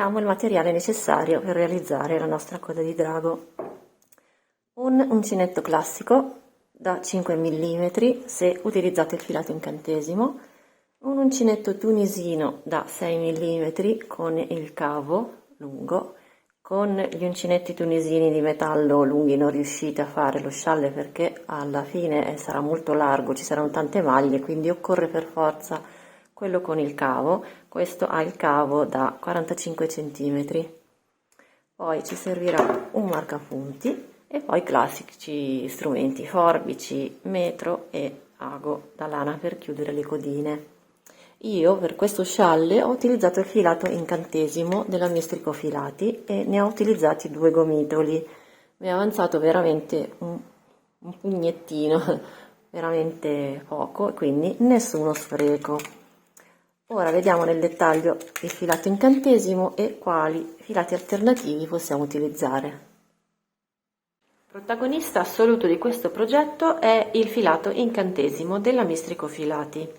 abbiamo il materiale necessario per realizzare la nostra coda di drago. Un uncinetto classico da 5 mm se utilizzate il filato incantesimo, un uncinetto tunisino da 6 mm con il cavo lungo. Con gli uncinetti tunisini di metallo lunghi non riuscite a fare lo scialle perché alla fine sarà molto largo, ci saranno tante maglie, quindi occorre per forza quello con il cavo. Questo ha il cavo da 45 cm. Poi ci servirà un marcapunti e poi classici strumenti, forbici, metro e ago da lana per chiudere le codine. Io per questo scialle ho utilizzato il filato incantesimo della Mistrico Filati e ne ho utilizzati 2 gomitoli. Mi è avanzato veramente un pugnettino, veramente poco, quindi nessuno spreco. Ora vediamo nel dettaglio il filato incantesimo e quali filati alternativi possiamo utilizzare. Protagonista assoluto di questo progetto è il filato incantesimo della Mistrico Filati.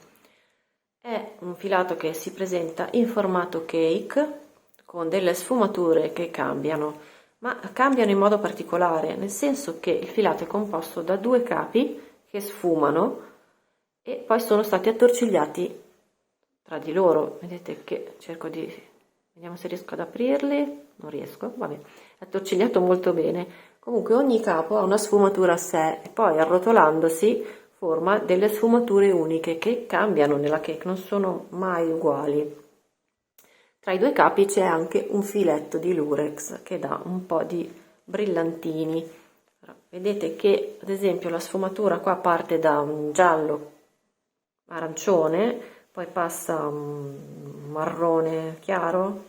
È un filato che si presenta in formato cake con delle sfumature che cambiano, ma cambiano in modo particolare, nel senso che il filato è composto da 2 capi che sfumano e poi sono stati attorcigliati tra di loro. Vedete che vediamo se riesco ad aprirli, non riesco, vabbè, è attorcigliato molto bene. Comunque ogni capo ha una sfumatura a sé e poi arrotolandosi forma delle sfumature uniche che cambiano nella cake, non sono mai uguali. Tra i 2 capi c'è anche un filetto di lurex che dà un po' di brillantini. Vedete che ad esempio la sfumatura qua parte da un giallo arancione, poi passa a un marrone chiaro,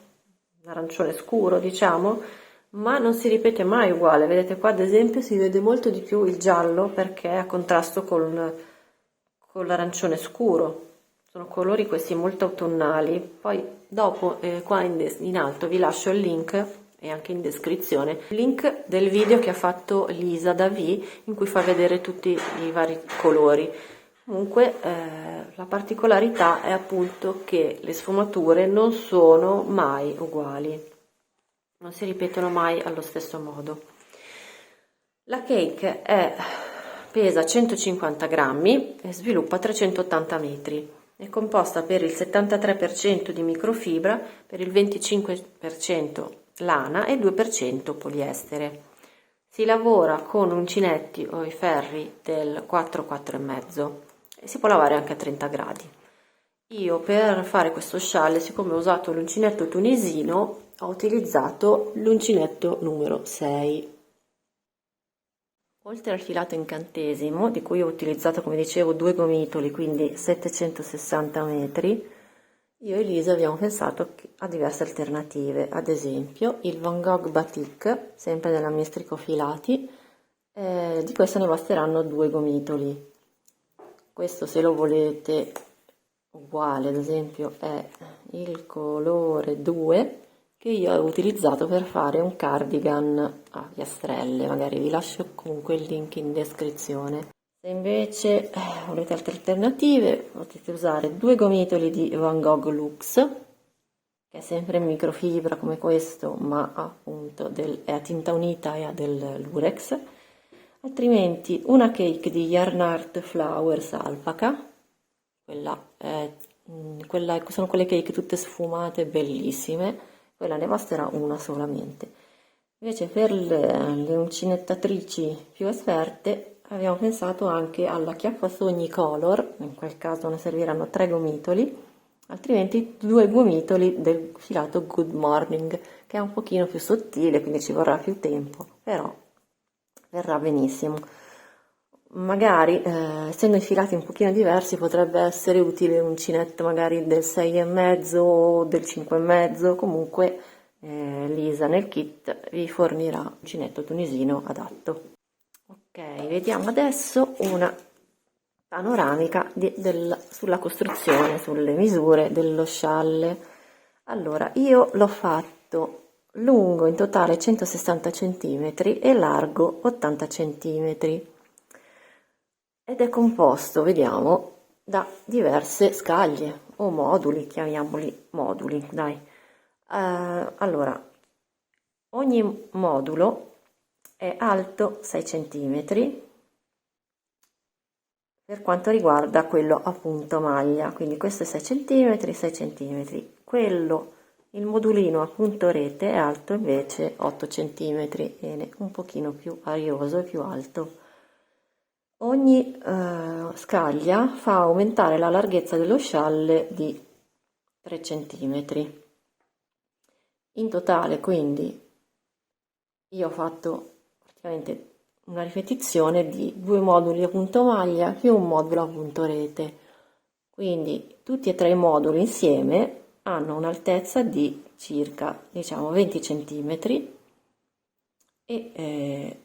un arancione scuro diciamo, ma non si ripete mai uguale. Vedete qua ad esempio si vede molto di più il giallo perché è a contrasto con l'arancione scuro. Sono colori questi molto autunnali. Poi dopo qua in alto vi lascio il link e anche in descrizione il link del video che ha fatto Lisa da V in cui fa vedere tutti i vari colori. Comunque la particolarità è appunto che le sfumature non sono mai uguali, non si ripetono mai allo stesso modo. La cake pesa 150 grammi e sviluppa 380 metri. È composta per il 73% di microfibra, per il 25% lana e il 2% poliestere. Si lavora con uncinetti o i ferri del 4-4,5 e si può lavare anche a 30 gradi. Io per fare questo scialle, siccome ho usato l'uncinetto tunisino, ho utilizzato l'uncinetto numero 6. Oltre al filato incantesimo, di cui ho utilizzato, come dicevo, 2 gomitoli, quindi 760 metri, io e Lisa abbiamo pensato a diverse alternative, ad esempio il Van Gogh Batik, sempre della Mistrico Filati, di questo ne basteranno 2 gomitoli. Questo, se lo volete uguale, ad esempio, è il colore 2 che io ho utilizzato per fare un cardigan a piastrelle. Magari vi lascio comunque il link in descrizione. Se invece volete altre alternative potete usare 2 gomitoli di Van Gogh Lux, che è sempre in microfibra come questo, ma appunto è a tinta unita e ha del lurex. Altrimenti una cake di Yarn Art Flowers Alpaca, sono quelle cake tutte sfumate, bellissime, quella ne basterà una solamente. Invece per le uncinettatrici più esperte abbiamo pensato anche alla Chiappasogni Color, in quel caso ne serviranno 3 gomitoli, altrimenti 2 gomitoli del filato Good Morning, che è un pochino più sottile, quindi ci vorrà più tempo, però verrà benissimo. Magari essendo i filati un pochino diversi potrebbe essere utile un uncinetto magari del 6,5 o del 5,5, comunque Lisa nel kit vi fornirà un uncinetto tunisino adatto. Ok, vediamo adesso una panoramica sulla costruzione, sulle misure dello scialle. Allora, io l'ho fatto lungo in totale 160 cm e largo 80 cm ed è composto, vediamo, da diverse scaglie o moduli, chiamiamoli moduli, dai. Allora, ogni modulo è alto 6 cm per quanto riguarda quello a punto maglia, quindi questo è 6 cm, 6 cm, quello, il modulino a punto rete è alto invece 8 cm, viene un pochino più arioso e più alto. Ogni scaglia fa aumentare la larghezza dello scialle di 3 cm. In totale, quindi, io ho fatto praticamente una ripetizione di 2 moduli a punto maglia più un modulo a punto rete. Quindi tutti e tre i moduli insieme hanno un'altezza di circa, diciamo, 20 cm e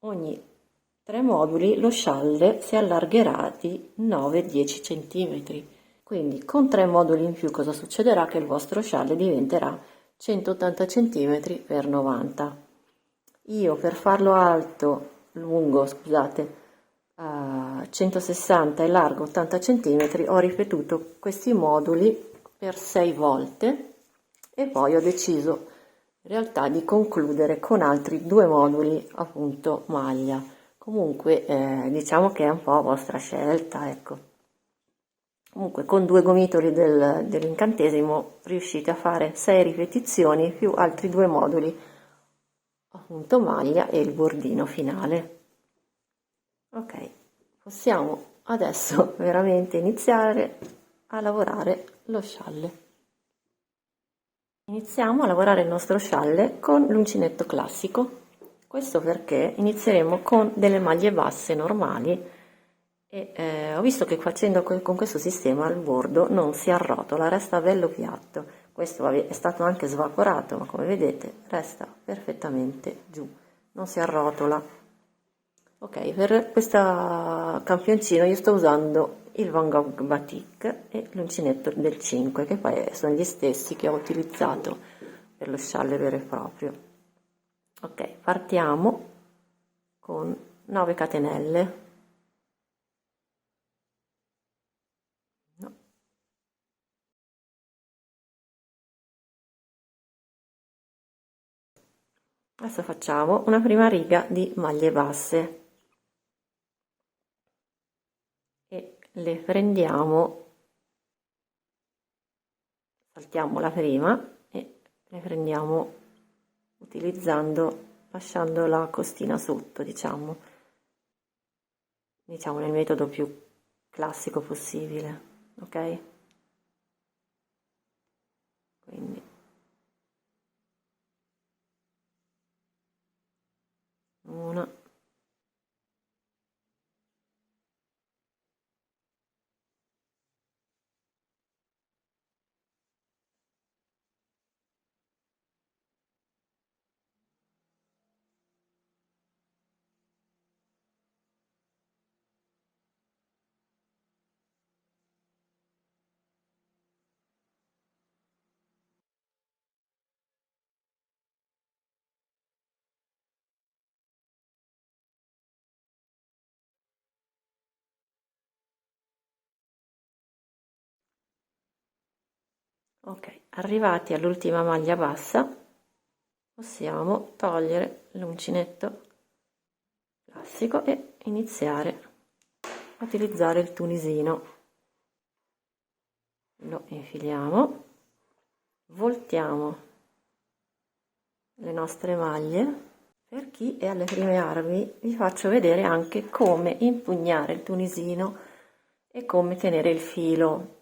ogni 3 moduli lo scialle si allargherà di 9-10 cm. Quindi con 3 moduli in più cosa succederà? Che il vostro scialle diventerà 180 cm per 90. Io per farlo lungo, scusate, 160 e largo 80 cm ho ripetuto questi moduli per 6 volte e poi ho deciso in realtà di concludere con altri 2 moduli appunto maglia. Comunque diciamo che è un po' vostra scelta, ecco. Comunque con 2 gomitoli dell'incantesimo riuscite a fare 6 ripetizioni più altri 2 moduli appunto maglia e il bordino finale. Ok, possiamo adesso veramente iniziare a lavorare lo scialle. Iniziamo a lavorare il nostro scialle con l'uncinetto classico. Questo perché inizieremo con delle maglie basse normali e ho visto che facendo con questo sistema il bordo non si arrotola, resta bello piatto. Questo è stato anche svaporato, ma come vedete resta perfettamente giù, non si arrotola. Ok, per questo campioncino io sto usando il Van Gogh Batik e l'uncinetto del 5, che poi sono gli stessi che ho utilizzato per lo scialle vero e proprio. Ok, partiamo con 9 catenelle. No. Adesso facciamo una prima riga di maglie basse e le prendiamo, saltiamo la prima e le prendiamo lasciando la costina sotto, diciamo nel metodo più classico possibile, ok? Quindi una, ok, arrivati all'ultima maglia bassa possiamo togliere l'uncinetto classico e iniziare a utilizzare il tunisino. Lo infiliamo, voltiamo le nostre maglie. Per chi è alle prime armi vi faccio vedere anche come impugnare il tunisino e come tenere il filo.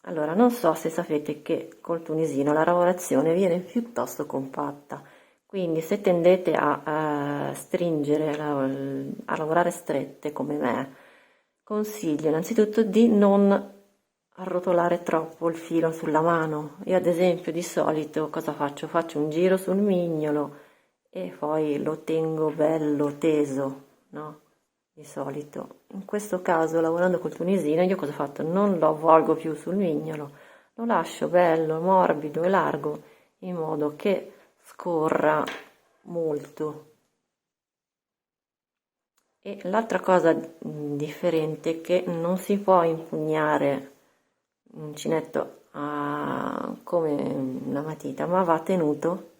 Allora, non so se sapete che col tunisino la lavorazione viene piuttosto compatta, quindi se tendete a stringere, a lavorare strette come me, consiglio innanzitutto di non arrotolare troppo il filo sulla mano. Io ad esempio di solito cosa faccio? Faccio un giro sul mignolo e poi lo tengo bello teso, no? Di solito. In questo caso, lavorando col tunisino, io cosa ho fatto? Non lo avvolgo più sul mignolo, lo lascio bello, morbido e largo, in modo che scorra molto. E l'altra cosa differente è che non si può impugnare uncinetto come una matita, ma va tenuto,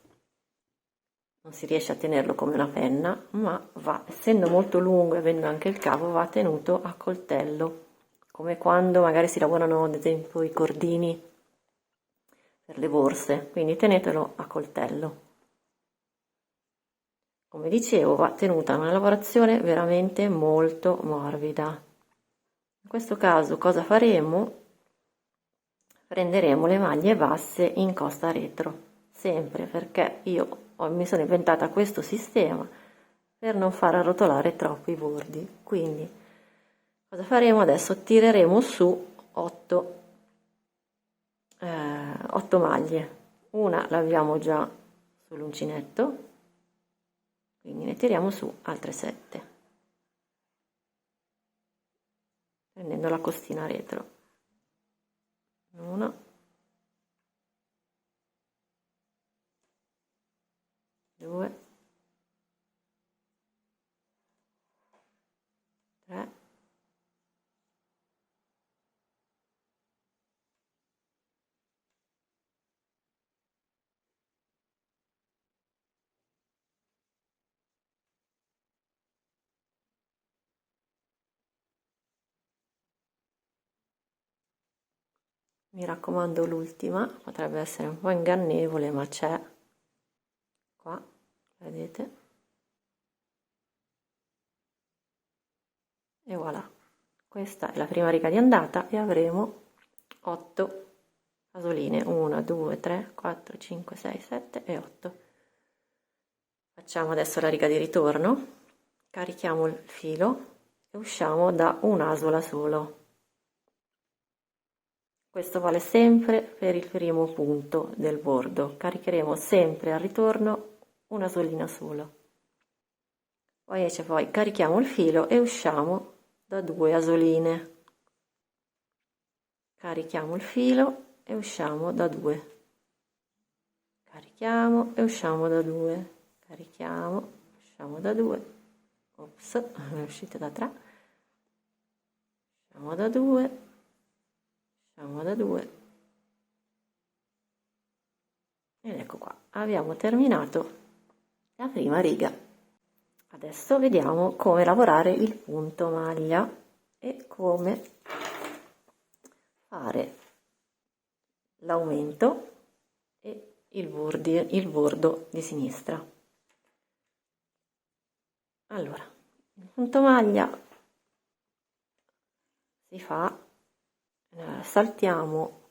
non si riesce a tenerlo come una penna, ma va, essendo molto lungo e avendo anche il cavo, va tenuto a coltello, come quando magari si lavorano ad esempio i cordini per le borse, quindi tenetelo a coltello. Come dicevo, va tenuta una lavorazione veramente molto morbida. In questo caso cosa faremo? Prenderemo le maglie basse in costa retro, sempre, perché io mi sono inventata questo sistema per non far arrotolare troppo i bordi. Quindi cosa faremo adesso? Tireremo su 8 maglie. Una l'abbiamo già sull'uncinetto, quindi ne tiriamo su altre 7, prendendo la costina retro. 1, 2, 3, 4. Mi raccomando l'ultima, potrebbe essere un po' ingannevole, ma c'è qua, vedete? E voilà, questa è la prima riga di andata e avremo 8 casoline, 1, 2, 3, 4, 5, 6, 7 e 8. Facciamo adesso la riga di ritorno, carichiamo il filo e usciamo da un'asola solo. Questo vale sempre per il primo punto del bordo, caricheremo sempre al ritorno un'asolina sola. Poi carichiamo il filo e usciamo da 2 asoline. Carichiamo il filo e usciamo da 2. Carichiamo e usciamo da 2. Carichiamo, usciamo da 2. Ops, è uscita da 3. Usciamo da 2. Usciamo da 2. Ed ecco qua, abbiamo terminato la prima riga. Adesso vediamo come lavorare il punto maglia e come fare l'aumento e il bordo di sinistra. Allora, il punto maglia si fa, saltiamo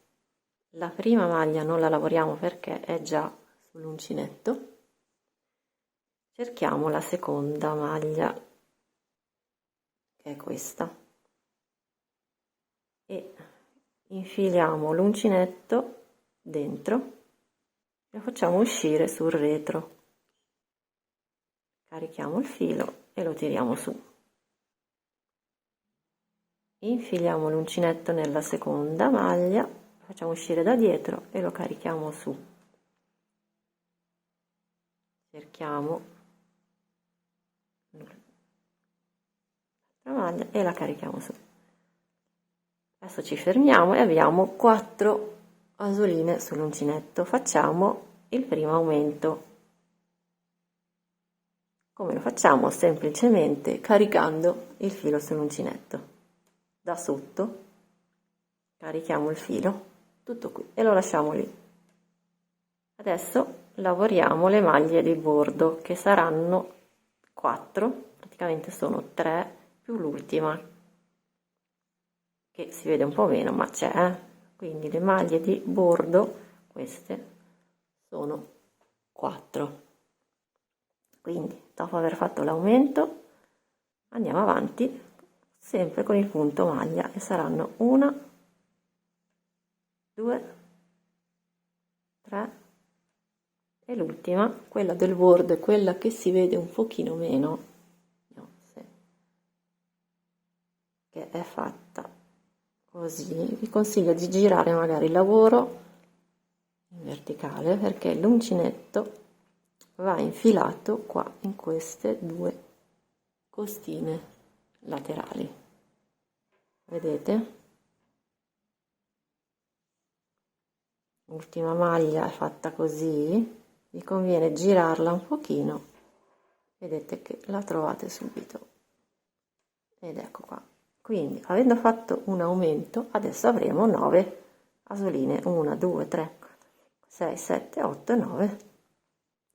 la prima maglia, non la lavoriamo perché è già sull'uncinetto, cerchiamo la seconda maglia, che è questa, e infiliamo l'uncinetto dentro e lo facciamo uscire sul retro. Carichiamo il filo e lo tiriamo su. Infiliamo l'uncinetto nella seconda maglia, lo facciamo uscire da dietro e lo carichiamo su. Cerchiamo l'altra maglia e la carichiamo su. Adesso ci fermiamo e abbiamo 4 asoline sull'uncinetto. Facciamo il primo aumento. Come lo facciamo? Semplicemente caricando il filo sull'uncinetto. Da sotto carichiamo il filo, tutto qui, e lo lasciamo lì. Adesso lavoriamo le maglie di bordo, che saranno 4, praticamente sono 3 più l'ultima, che si vede un po' meno, ma c'è, quindi le maglie di bordo, queste, sono 4. Quindi, dopo aver fatto l'aumento, andiamo avanti sempre con il punto maglia e saranno 1, 2, 3 e l'ultima, quella del bordo, è quella che si vede un pochino meno, che è fatta così. Vi consiglio di girare magari il lavoro in verticale, perché l'uncinetto va infilato qua in queste 2 costine laterali, vedete? Ultima maglia è fatta così, vi conviene girarla un pochino, vedete che la trovate subito, ed ecco qua. Quindi avendo fatto un aumento adesso avremo 9 asoline, 1 2 3 6 7 8 9.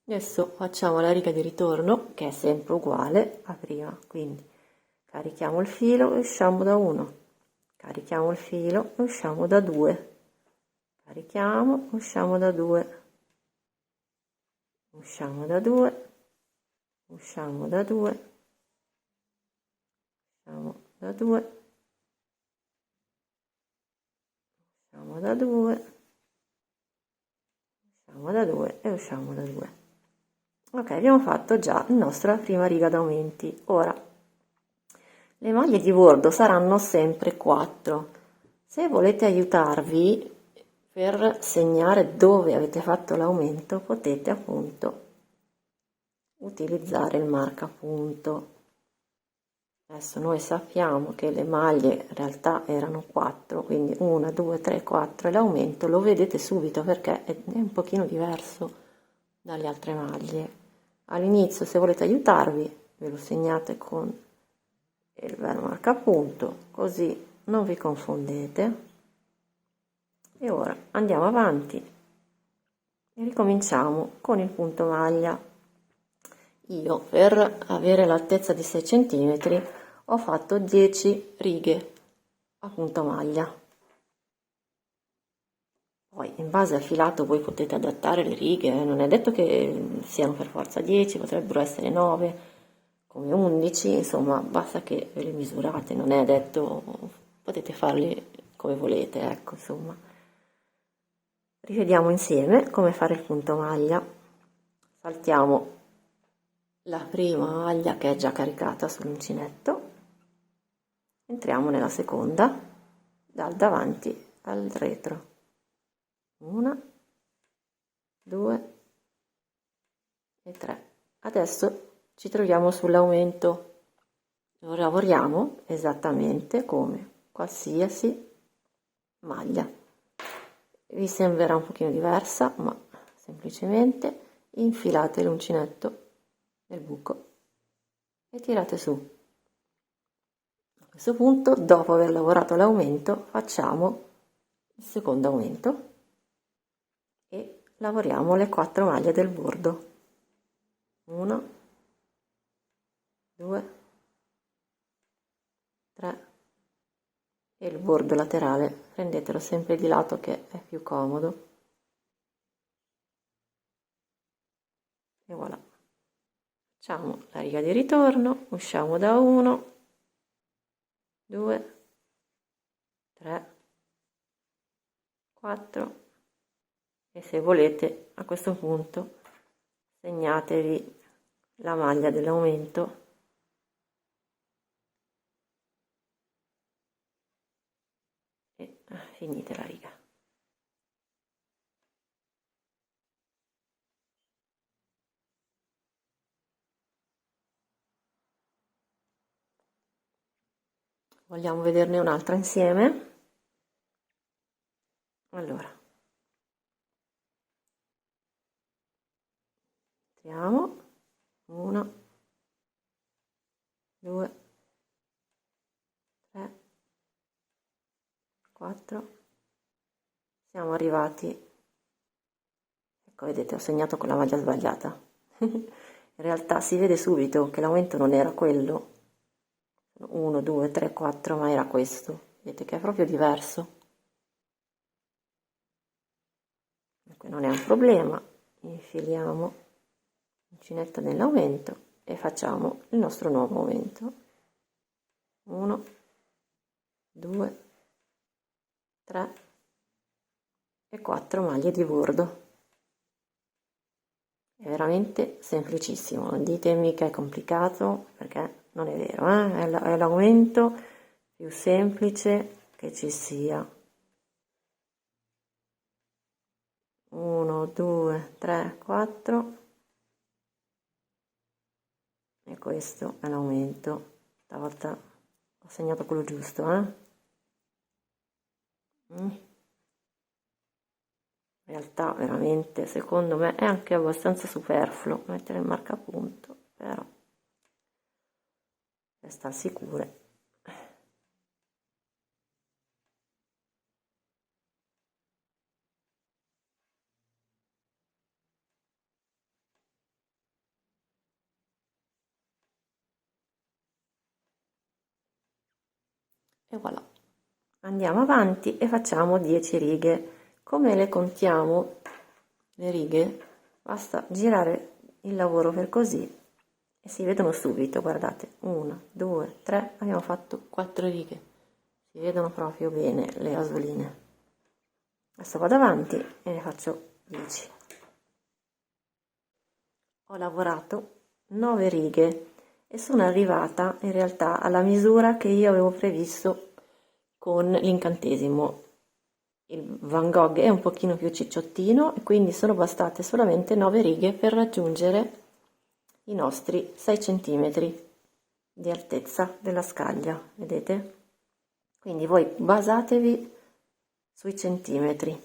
Adesso facciamo la riga di ritorno che è sempre uguale a prima, quindi carichiamo il filo e usciamo da 1, carichiamo il filo e usciamo da 2, carichiamo, usciamo da 2, usciamo da 2, usciamo da 2, usciamo da 2, usciamo da 2, usciamo da 2 e usciamo da 2. Ok, abbiamo fatto già la nostra prima riga d'aumenti. Ora le maglie di bordo saranno sempre 4. Se volete aiutarvi per segnare dove avete fatto l'aumento, potete appunto utilizzare il marcapunto. Adesso noi sappiamo che le maglie in realtà erano 4, quindi 1 2 3 4 e l'aumento lo vedete subito perché è un pochino diverso dalle altre maglie. All'inizio, se volete aiutarvi, ve lo segnate con il vero marcapunto, così non vi confondete. E ora andiamo avanti e ricominciamo con il punto maglia. Io per avere l'altezza di 6 cm ho fatto 10 righe a punto maglia. Poi in base al filato voi potete adattare le righe, non è detto che siano per forza 10, potrebbero essere 9, come 11, insomma basta che ve le misurate, non è detto, potete farle come volete, ecco insomma. Rivediamo insieme come fare il punto maglia. Saltiamo la prima maglia che è già caricata sull'uncinetto, entriamo nella seconda, dal davanti al retro. 1, 2 e 3. Adesso ci troviamo sull'aumento, lo lavoriamo esattamente come qualsiasi maglia. Vi sembrerà un pochino diversa, ma semplicemente infilate l'uncinetto nel buco e tirate su. A questo punto, dopo aver lavorato l'aumento, facciamo il secondo aumento e lavoriamo le 4 maglie del bordo. 1 2 3 e il bordo laterale prendetelo sempre di lato che è più comodo e voilà. Facciamo la riga di ritorno, usciamo da 1 2 3 4 e se volete a questo punto segnatevi la maglia dell'aumento e finite la riga. Vogliamo vederne un'altra insieme? Allora, entriamo, 1 2 3 4, siamo arrivati, ecco vedete ho segnato con la maglia sbagliata, in realtà si vede subito che l'aumento non era quello, 1 2 3 4 ma era questo, vedete che è proprio diverso. Ecco, non è un problema, infiliamo l'uncinetto nell'aumento e facciamo il nostro nuovo aumento. 1 2 3 e 4 maglie di bordo. È veramente semplicissimo, non ditemi che è complicato perché non è vero, è l'aumento più semplice che ci sia. 1 2 3 4 e questo è l'aumento. Stavolta ho segnato quello giusto, realtà veramente secondo me è anche abbastanza superfluo mettere il marcapunto, però per star sicure. E voilà, andiamo avanti e facciamo 10 righe. Come le contiamo le righe? Basta girare il lavoro per così e si vedono subito, guardate, 1, 2, 3, abbiamo fatto 4 righe, si vedono proprio bene le asoline. Adesso vado avanti e ne faccio 10. Ho lavorato 9 righe e sono arrivata in realtà alla misura che io avevo previsto con l'incantesimo. Il Van Gogh è un pochino più cicciottino e quindi sono bastate solamente 9 righe per raggiungere i nostri 6 cm di altezza della scaglia, vedete? Quindi voi basatevi sui centimetri. In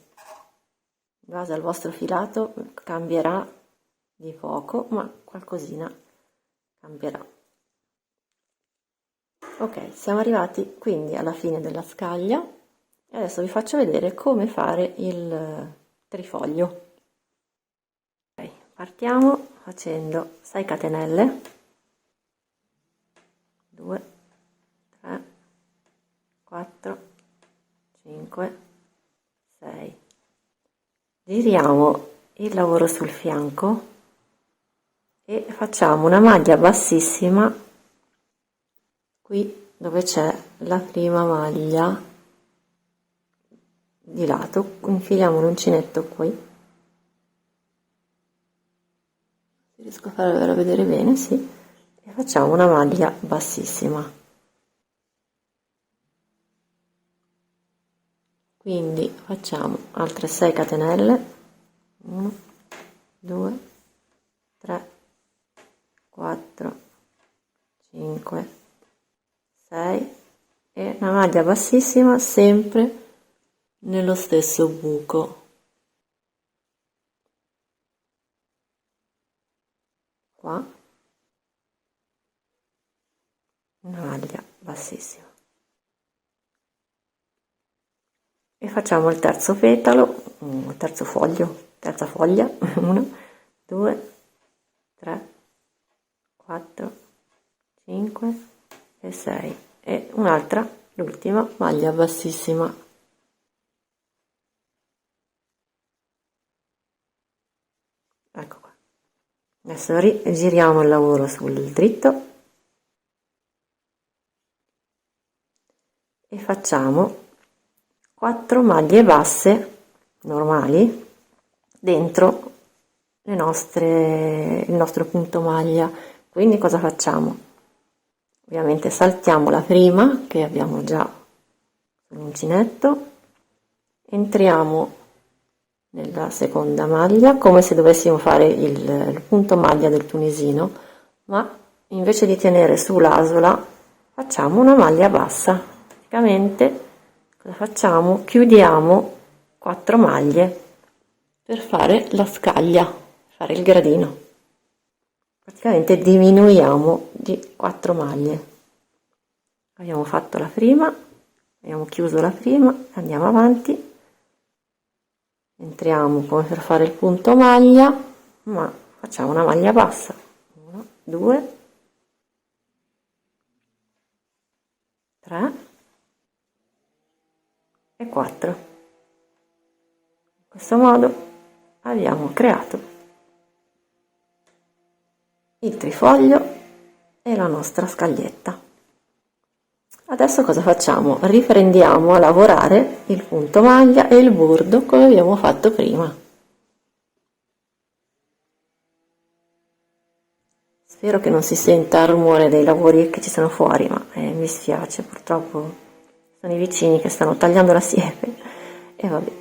base al vostro filato cambierà di poco, ma qualcosina cambierà. Ok, siamo arrivati quindi alla fine della scaglia e adesso vi faccio vedere come fare il trifoglio. Ok, partiamo facendo 6 catenelle, 2, 3, 4, 5, 6. Giriamo il lavoro sul fianco e facciamo una maglia bassissima qui dove c'è la prima maglia di lato, infiliamo l'uncinetto qui, se riesco a farvelo vedere bene, sì, e facciamo una maglia bassissima. Quindi facciamo altre 6 catenelle, 1, 2, 3, 4, 5, 6 e una maglia bassissima sempre nello stesso buco. Qua una maglia bassissima. E facciamo il terzo petalo, il terzo foglio, terza foglia, 1, 2, 3, 4, 5 e 6 e un'altra, l'ultima maglia bassissima. Ecco qua. Adesso giriamo il lavoro sul dritto e facciamo 4 maglie basse normali dentro il nostro punto maglia. Quindi cosa facciamo? Ovviamente saltiamo la prima che abbiamo già sull'uncinetto, entriamo nella seconda maglia come se dovessimo fare il punto maglia del tunisino, ma invece di tenere su l'asola facciamo una maglia bassa. Praticamente cosa facciamo? Chiudiamo 4 maglie per fare la scaglia, fare il gradino. Praticamente diminuiamo di 4 maglie. Abbiamo fatto la prima, abbiamo chiuso la prima, andiamo avanti, entriamo come per fare il punto maglia, ma facciamo una maglia bassa. 1, 2, 3 e 4. In questo modo abbiamo creato il trifoglio e la nostra scaglietta. Adesso cosa facciamo? Riprendiamo a lavorare il punto maglia e il bordo come abbiamo fatto prima. Spero che non si senta il rumore dei lavori che ci sono fuori, ma mi spiace, purtroppo sono i vicini che stanno tagliando la siepe e vabbè.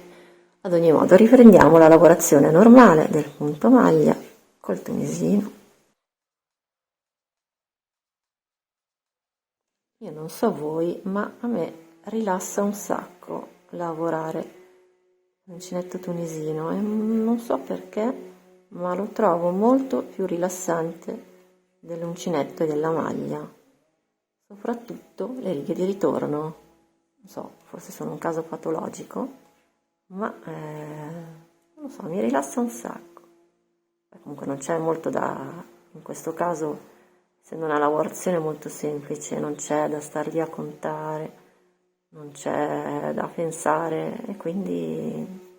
Ad ogni modo riprendiamo la lavorazione normale del punto maglia col tunisino. Io non so voi, ma a me rilassa un sacco lavorare l'uncinetto tunisino, e non so perché, ma lo trovo molto più rilassante dell'uncinetto e della maglia, soprattutto le righe di ritorno. Non so, forse sono un caso patologico, ma non lo so, mi rilassa un sacco. Comunque non c'è molto in questo caso, essendo una lavorazione molto semplice, non c'è da star lì a contare, non c'è da pensare, e quindi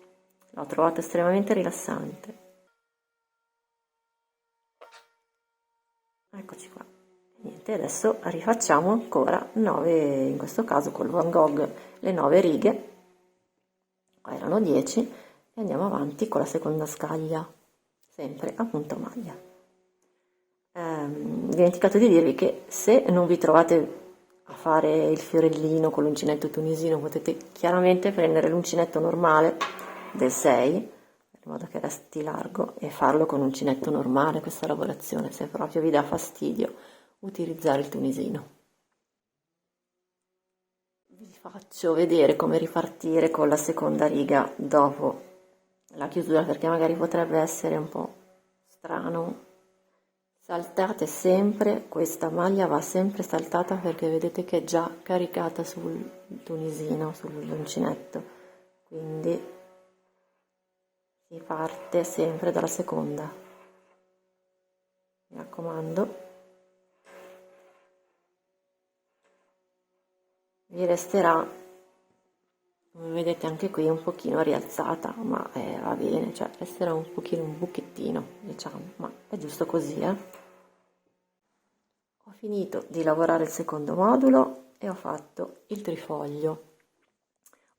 l'ho trovato estremamente rilassante. Eccoci qua. Niente, adesso rifacciamo ancora 9, in questo caso col Van Gogh, le 9 righe, qua erano 10, e andiamo avanti con la seconda scaglia, sempre a punto maglia. Dimenticato di dirvi che se non vi trovate a fare il fiorellino con l'uncinetto tunisino, potete chiaramente prendere l'uncinetto normale del 6, in modo che resti largo, e farlo con uncinetto normale questa lavorazione, se proprio vi dà fastidio utilizzare il tunisino. Vi faccio vedere come ripartire con la seconda riga dopo la chiusura, perché magari potrebbe essere un po' strano. Saltate sempre, questa maglia va sempre saltata perché vedete che è già caricata sul tunisino, sull'uncinetto, quindi si parte sempre dalla seconda, mi raccomando. Vi resterà, come vedete anche qui, un pochino rialzata, ma va bene, cioè resterà un pochino, un buchettino, diciamo, ma è giusto così, Ho finito di lavorare il secondo modulo e ho fatto il trifoglio.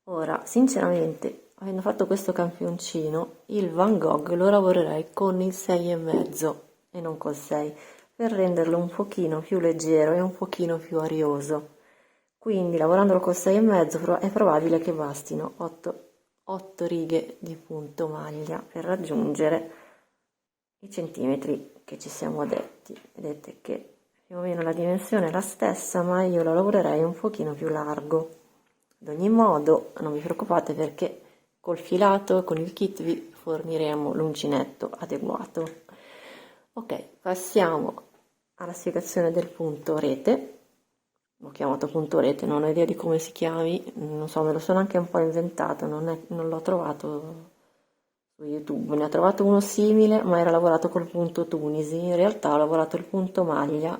Ora, sinceramente, avendo fatto questo campioncino, il Van Gogh lo lavorerei con il 6,5 e non col 6, per renderlo un pochino più leggero e un pochino più arioso. Quindi, lavorandolo col 6,5 è probabile che bastino 8 righe di punto maglia per raggiungere i centimetri che ci siamo detti. Vedete che più o meno la dimensione è la stessa, ma io lo lavorerei un pochino più largo. Ad ogni modo, non vi preoccupate, perché col filato e con il kit vi forniremo l'uncinetto adeguato. Ok, passiamo alla spiegazione del punto rete. L'ho chiamato punto rete, non ho idea di come si chiami, non so, me lo sono anche un po' inventato, non l'ho trovato su YouTube, ne ho trovato uno simile, ma era lavorato col punto Tunisi. In realtà ho lavorato il punto maglia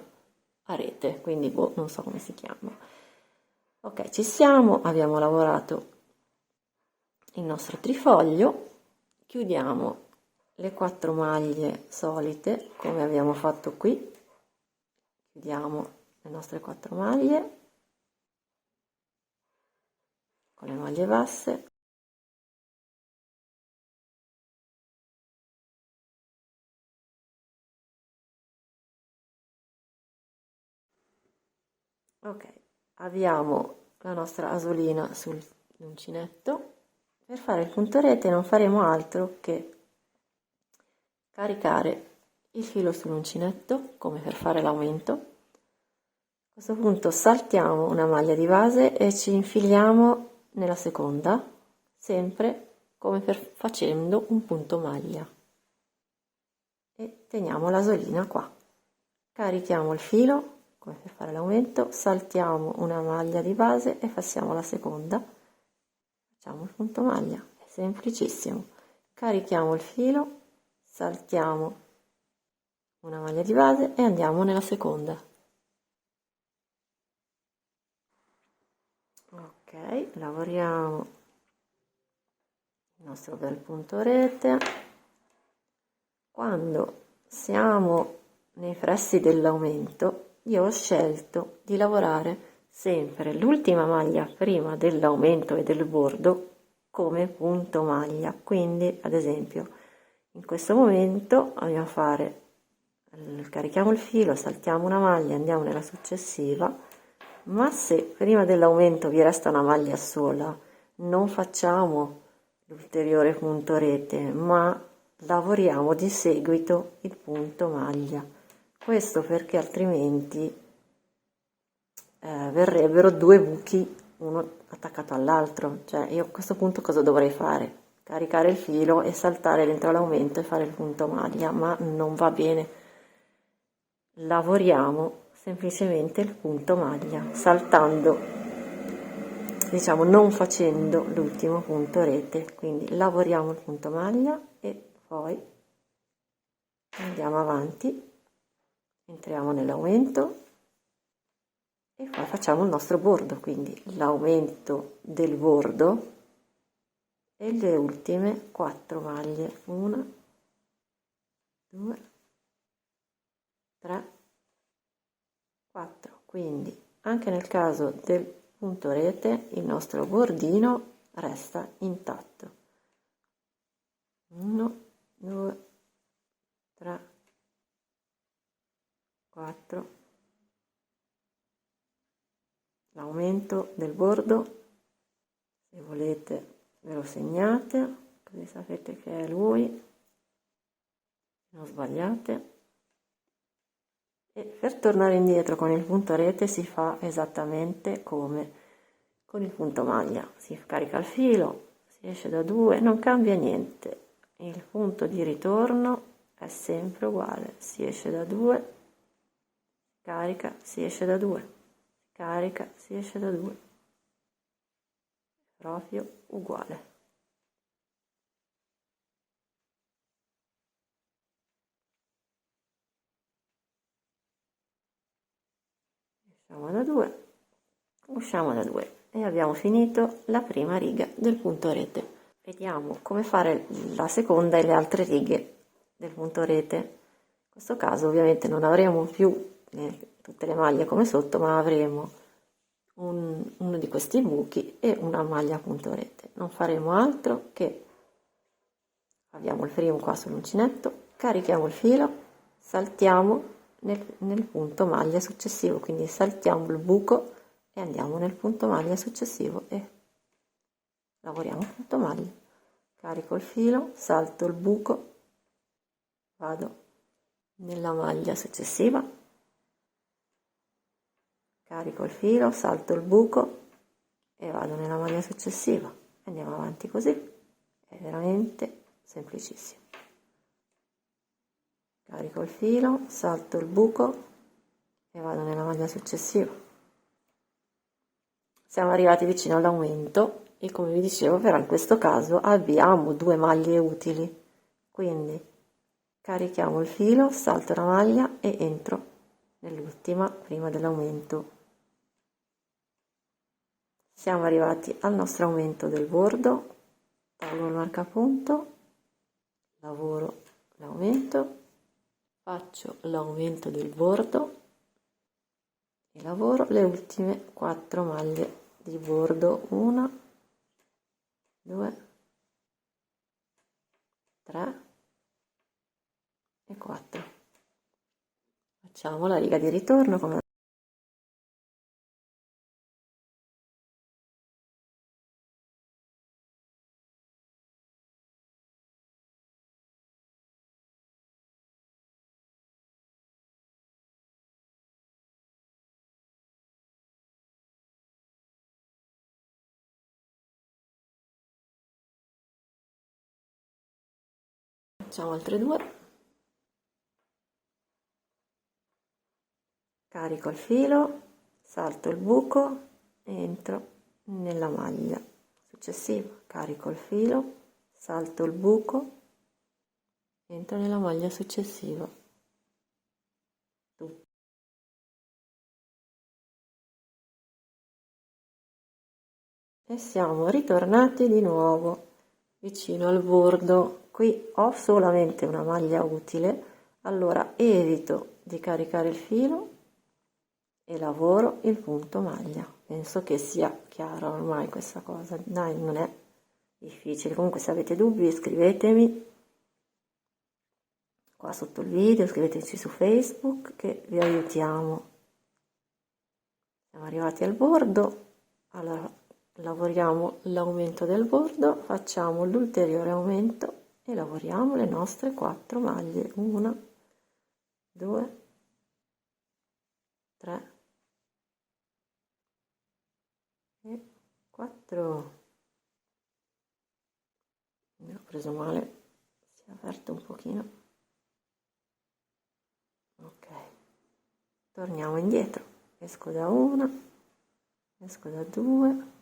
a rete, quindi non so come si chiama. Ok, ci siamo, abbiamo lavorato il nostro trifoglio, chiudiamo le 4 maglie solite come abbiamo fatto qui, chiudiamo le nostre 4 maglie con le maglie basse, ok, abbiamo la nostra asolina sull'uncinetto. Per fare il punto rete non faremo altro che caricare il filo sull'uncinetto come per fare l'aumento. A questo punto saltiamo una maglia di base e ci infiliamo nella seconda, sempre come facendo un punto maglia, e teniamo l'asolina qua. Carichiamo il filo come per fare l'aumento, saltiamo una maglia di base e passiamo alla seconda, facciamo il punto maglia, è semplicissimo. Carichiamo il filo, saltiamo una maglia di base e andiamo nella seconda. Ok, lavoriamo il nostro bel punto rete. Quando siamo nei pressi dell'aumento, io ho scelto di lavorare sempre l'ultima maglia prima dell'aumento e del bordo come punto maglia. Quindi, ad esempio, in questo momento andiamo a fare, carichiamo il filo, saltiamo una maglia, andiamo nella successiva, ma se prima dell'aumento vi resta una maglia sola, non facciamo l'ulteriore punto rete, ma lavoriamo di seguito il punto maglia. Questo perché altrimenti verrebbero due buchi uno attaccato all'altro. Cioè, io a questo punto cosa dovrei fare? caricare il filo e saltare dentro l'aumento e fare il punto maglia, ma non va bene. Lavoriamo semplicemente il punto maglia, saltando, diciamo non facendo l'ultimo punto rete, quindi lavoriamo il punto maglia e poi andiamo avanti, entriamo nell'aumento e poi facciamo il nostro bordo, quindi l'aumento del bordo e le ultime 4 maglie, 1, 2, 3, 4. Quindi anche nel caso del punto rete il nostro bordino resta intatto. 1, 2, 3, 4. L'aumento del bordo, se volete ve lo segnate, così sapete che è lui, non sbagliate. E per tornare indietro con il punto rete si fa esattamente come con il punto maglia, si carica il filo, si esce da 2, non cambia niente, il punto di ritorno è sempre uguale, si esce da 2, carica, si esce da 2, carica, si esce da 2, proprio uguale. Usciamo da 2, usciamo da 2 e abbiamo finito la prima riga del punto rete. Vediamo come fare la seconda e le altre righe del punto rete. In questo caso ovviamente non avremo più tutte le maglie come sotto, ma avremo uno di questi buchi e una maglia a punto rete. Non faremo altro che abbiamo il primo qua sull'uncinetto, carichiamo il filo, saltiamo nel punto maglia successivo, quindi saltiamo il buco e andiamo nel punto maglia successivo e lavoriamo il punto maglia. Carico il filo, salto il buco, vado nella maglia successiva, carico il filo, salto il buco e vado nella maglia successiva. Andiamo avanti così, è veramente semplicissimo. Carico il filo, salto il buco e vado nella maglia successiva. Siamo arrivati vicino all'aumento e come vi dicevo però in questo caso abbiamo 2 maglie utili, quindi carichiamo il filo, salto la maglia e entro nell'ultima prima dell'aumento. Siamo arrivati al nostro aumento del bordo, tolgo il marcapunto, lavoro l'aumento, faccio l'aumento del bordo e lavoro le ultime 4 maglie di bordo, 1, 2, 3 e 4. Facciamo la riga di ritorno come facciamo altre 2, carico il filo, salto il buco e entro nella maglia successiva, carico il filo, salto il buco, entro nella maglia successiva. E siamo ritornati di nuovo vicino al bordo. Qui ho solamente una maglia utile, allora evito di caricare il filo e lavoro il punto maglia. Penso che sia chiara ormai questa cosa, dai, non è difficile. Comunque se avete dubbi scrivetemi qua sotto il video, scriveteci su Facebook che vi aiutiamo. Siamo arrivati al bordo, allora lavoriamo l'aumento del bordo, facciamo l'ulteriore aumento e lavoriamo le nostre 4 maglie, 1, 2, 3 e 4. preso male, si è aperto un pochino. Ok, torniamo indietro, esco da 1, esco da 2,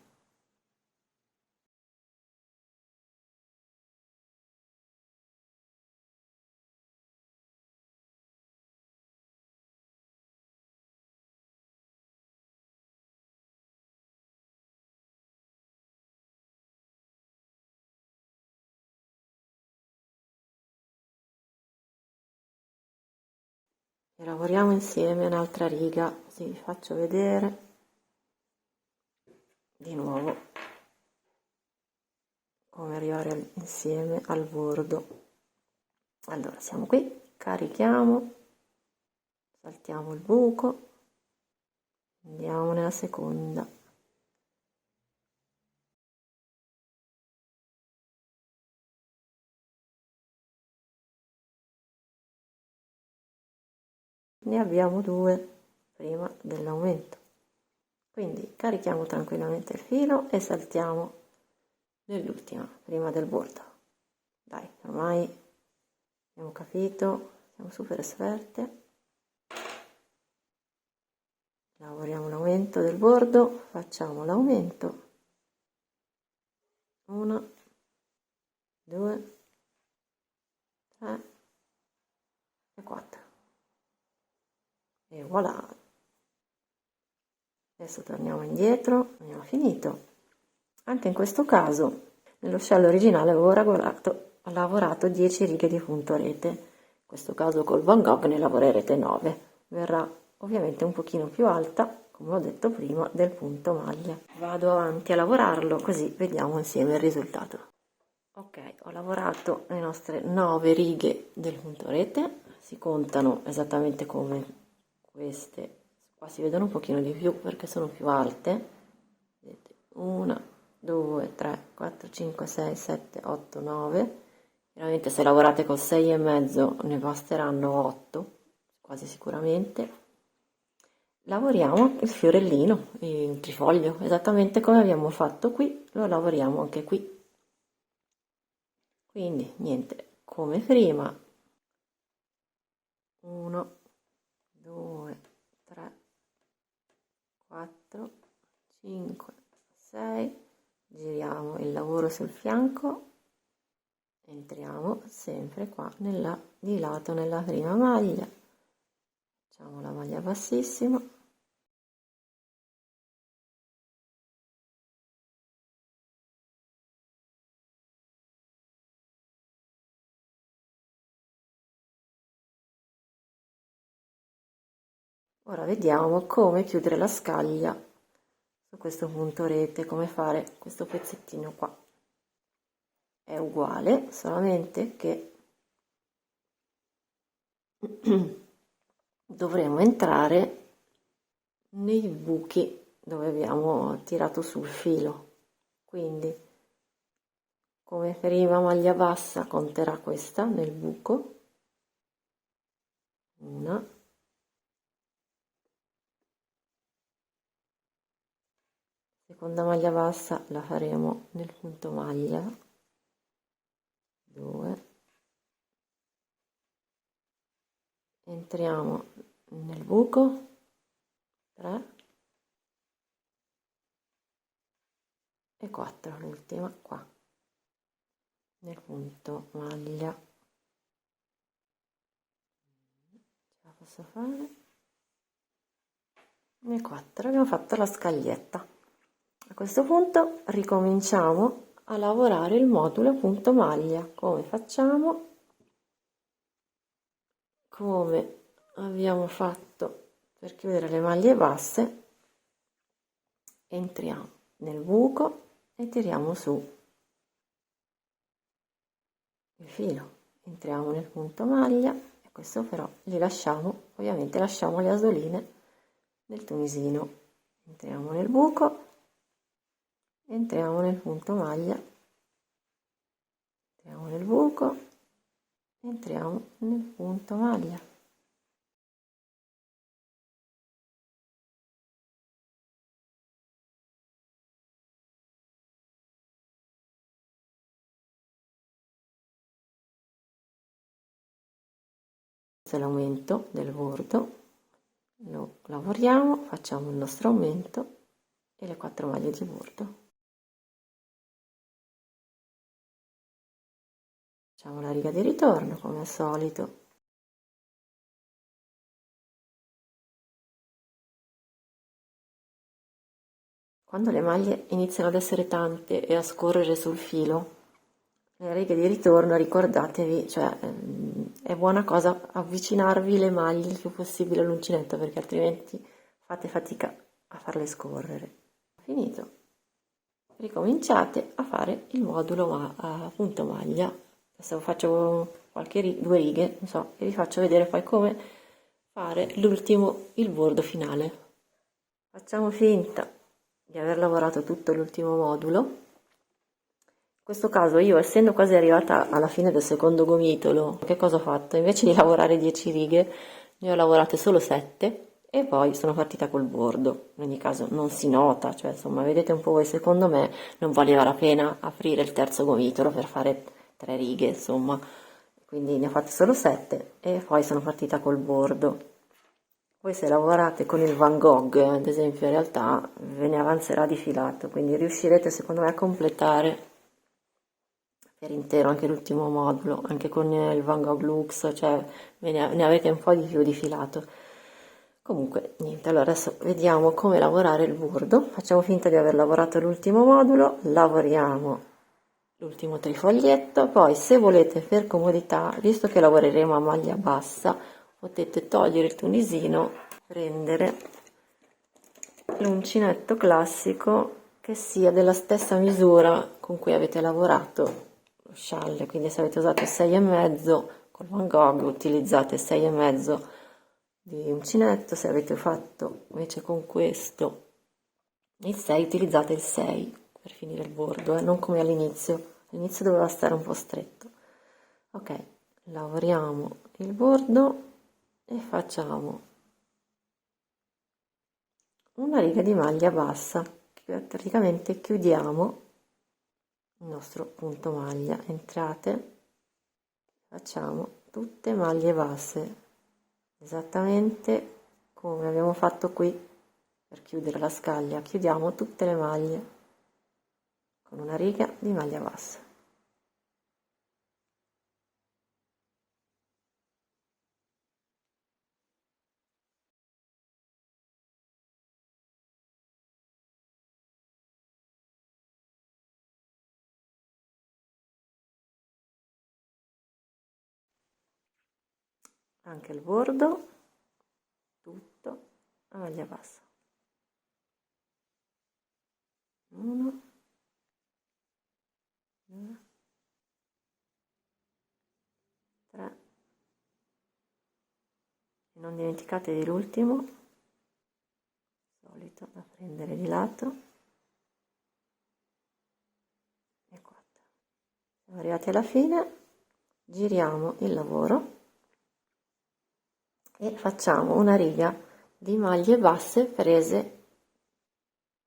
e lavoriamo insieme un'altra riga, così vi faccio vedere di nuovo come arrivare insieme al bordo. Allora siamo qui, carichiamo, saltiamo il buco, andiamo nella seconda, ne abbiamo 2 prima dell'aumento, quindi carichiamo tranquillamente il filo e saltiamo nell'ultima prima del bordo. Dai, ormai abbiamo capito, siamo super esperte. Lavoriamo l'aumento del bordo, facciamo l'aumento, 1, 2, 3 e 4 e voilà. Adesso torniamo indietro, abbiamo finito. Anche in questo caso nello shell originale avevo lavorato 10 righe di punto rete, in questo caso col Van Gogh ne lavorerete 9, verrà ovviamente un pochino più alta, come ho detto prima, del punto maglia. Vado avanti a lavorarlo così vediamo insieme il risultato. Ok, ho lavorato le nostre 9 righe del punto rete, si contano esattamente come queste, qua si vedono un pochino di più perché sono più alte, vedete, 1, 2, 3, 4, 5, 6, 7, 8, 9, chiaramente se lavorate col 6,5 ne basteranno 8, quasi sicuramente. Lavoriamo il fiorellino, il trifoglio, esattamente come abbiamo fatto qui, lo lavoriamo anche qui. Quindi niente, come prima, 1, 2, 3, 4, 5, 6, giriamo il lavoro sul fianco, entriamo sempre qua di lato nella prima maglia, facciamo la maglia bassissima, ora vediamo come chiudere la scaglia su questo punto rete, come fare questo pezzettino qua. È uguale, solamente che dovremo entrare nei buchi dove abbiamo tirato sul filo, quindi come prima maglia bassa conterà questa nel buco, una, seconda maglia bassa la faremo nel punto maglia, 2, entriamo nel buco, 3 e 4, l'ultima qua nel punto maglia. Ce la posso fare? E 4, abbiamo fatto la scaglietta. A questo punto ricominciamo a lavorare il modulo punto maglia. Come facciamo? Come abbiamo fatto per chiudere le maglie basse, entriamo nel buco e tiriamo su il filo, entriamo nel punto maglia e questo però li lasciamo, ovviamente lasciamo le asoline del tunisino, entriamo nel buco, entriamo nel punto maglia, entriamo nel buco, entriamo nel punto maglia. l'aumento del bordo, lo lavoriamo, facciamo il nostro aumento e le 4 maglie di bordo. Facciamo la riga di ritorno come al solito. Quando le maglie iniziano ad essere tante e a scorrere sul filo, le righe di ritorno, ricordatevi, cioè è buona cosa avvicinarvi le maglie il più possibile all'uncinetto, perché altrimenti fate fatica a farle scorrere. Finito, ricominciate a fare il modulo a punto maglia. Adesso faccio due righe, non so, e vi faccio vedere poi come fare il bordo finale. Facciamo finta di aver lavorato tutto l'ultimo modulo. In questo caso io, essendo quasi arrivata alla fine del secondo gomitolo, che cosa ho fatto? Invece di lavorare 10 righe ne ho lavorate solo 7 e poi sono partita col bordo. In ogni caso non si nota, cioè insomma vedete un po' voi, secondo me non valeva la pena aprire il terzo gomitolo per fare 3 righe, insomma, quindi ne ho fatte solo 7 e poi sono partita col bordo. Voi se lavorate con il Van Gogh, ad esempio, in realtà ve ne avanzerà di filato, quindi riuscirete secondo me a completare per intero anche l'ultimo modulo, anche con il Van Gogh Lux, cioè ne avete un po' di più di filato. Comunque, niente, allora adesso vediamo come lavorare il bordo. Facciamo finta di aver lavorato l'ultimo modulo, lavoriamo l'ultimo trifoglietto, poi se volete per comodità, visto che lavoreremo a maglia bassa, potete togliere il tunisino, prendere l'uncinetto classico che sia della stessa misura con cui avete lavorato lo scialle, quindi se avete usato 6,5 col Van Gogh utilizzate 6,5 di uncinetto, se avete fatto invece con questo il 6 utilizzate il 6 per finire il bordo, non come all'inizio doveva stare un po' stretto. Ok, lavoriamo il bordo e facciamo una riga di maglia bassa, praticamente chiudiamo il nostro punto maglia, entrate, facciamo tutte maglie basse, esattamente come abbiamo fatto qui per chiudere la scaglia, chiudiamo tutte le maglie con una riga di maglia bassa. Anche il bordo, tutto a maglia bassa. 1, 2, 3, e non dimenticatevi l'ultimo, solito da prendere di lato, e 4. Siamo arrivati alla fine, giriamo il lavoro e facciamo una riga di maglie basse prese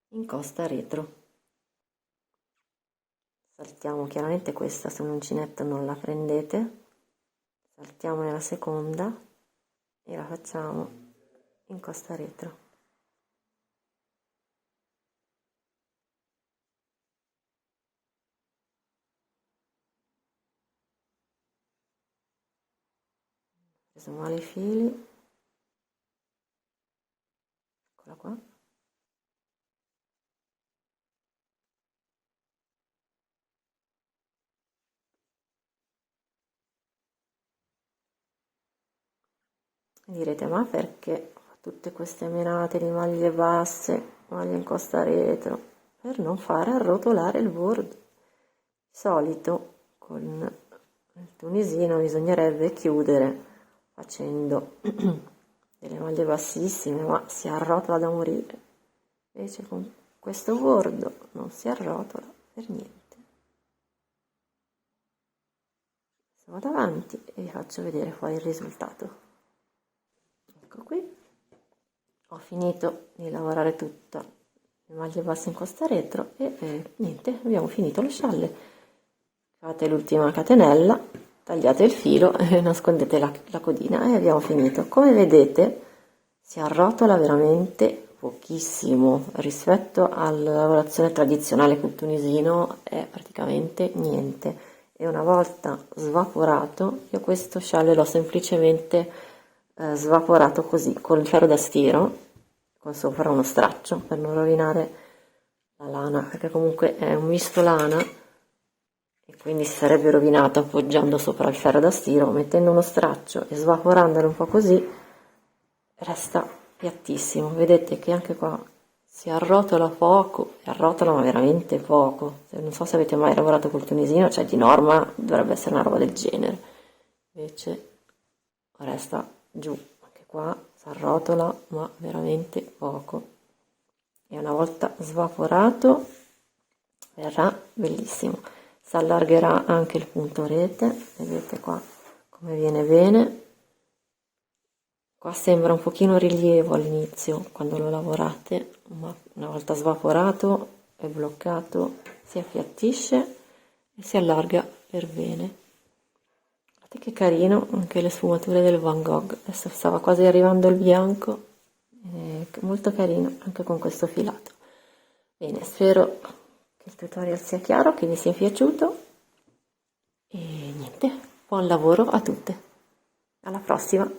in costa retro. Saltiamo chiaramente questa, se un uncinetto non la prendete, saltiamo nella seconda e la facciamo in costa retro. Ho preso male i fili, eccola qua. Direte, ma perché tutte queste menate di maglie basse, maglie in costa retro? Per non fare arrotolare il bordo. Di solito con il tunisino bisognerebbe chiudere facendo delle maglie bassissime, ma si arrotola da morire. Invece con questo bordo non si arrotola per niente. Adesso vado avanti e vi faccio vedere poi il risultato. Ecco qui, ho finito di lavorare tutta le maglie basse in costa retro e niente, abbiamo finito lo scialle. Fate l'ultima catenella, tagliate il filo e nascondete la codina e abbiamo finito. Come vedete si arrotola veramente pochissimo rispetto alla lavorazione tradizionale col tunisino, è praticamente niente. E una volta svaporato, io questo scialle l'ho semplicemente svaporato così con il ferro da stiro, con sopra uno straccio per non rovinare la lana, perché comunque è un misto lana e quindi si sarebbe rovinato appoggiando sopra il ferro da stiro. Mettendo uno straccio e svaporandolo un po' così resta piattissimo. Vedete che anche qua si arrotola poco, si arrotola ma veramente poco. Non so se avete mai lavorato col tunisino, cioè di norma dovrebbe essere una roba del genere, invece resta giù, anche qua si arrotola ma veramente poco, e una volta svaporato verrà bellissimo. Si allargherà anche il punto rete, vedete qua come viene bene. Qua sembra un pochino rilievo all'inizio quando lo lavorate, ma una volta svaporato e bloccato si appiattisce e si allarga per bene. Guardate che carino anche le sfumature del Van Gogh, adesso stava quasi arrivando il bianco, molto carino anche con questo filato. Bene, spero che il tutorial sia chiaro, che vi sia piaciuto e niente, buon lavoro a tutte, alla prossima!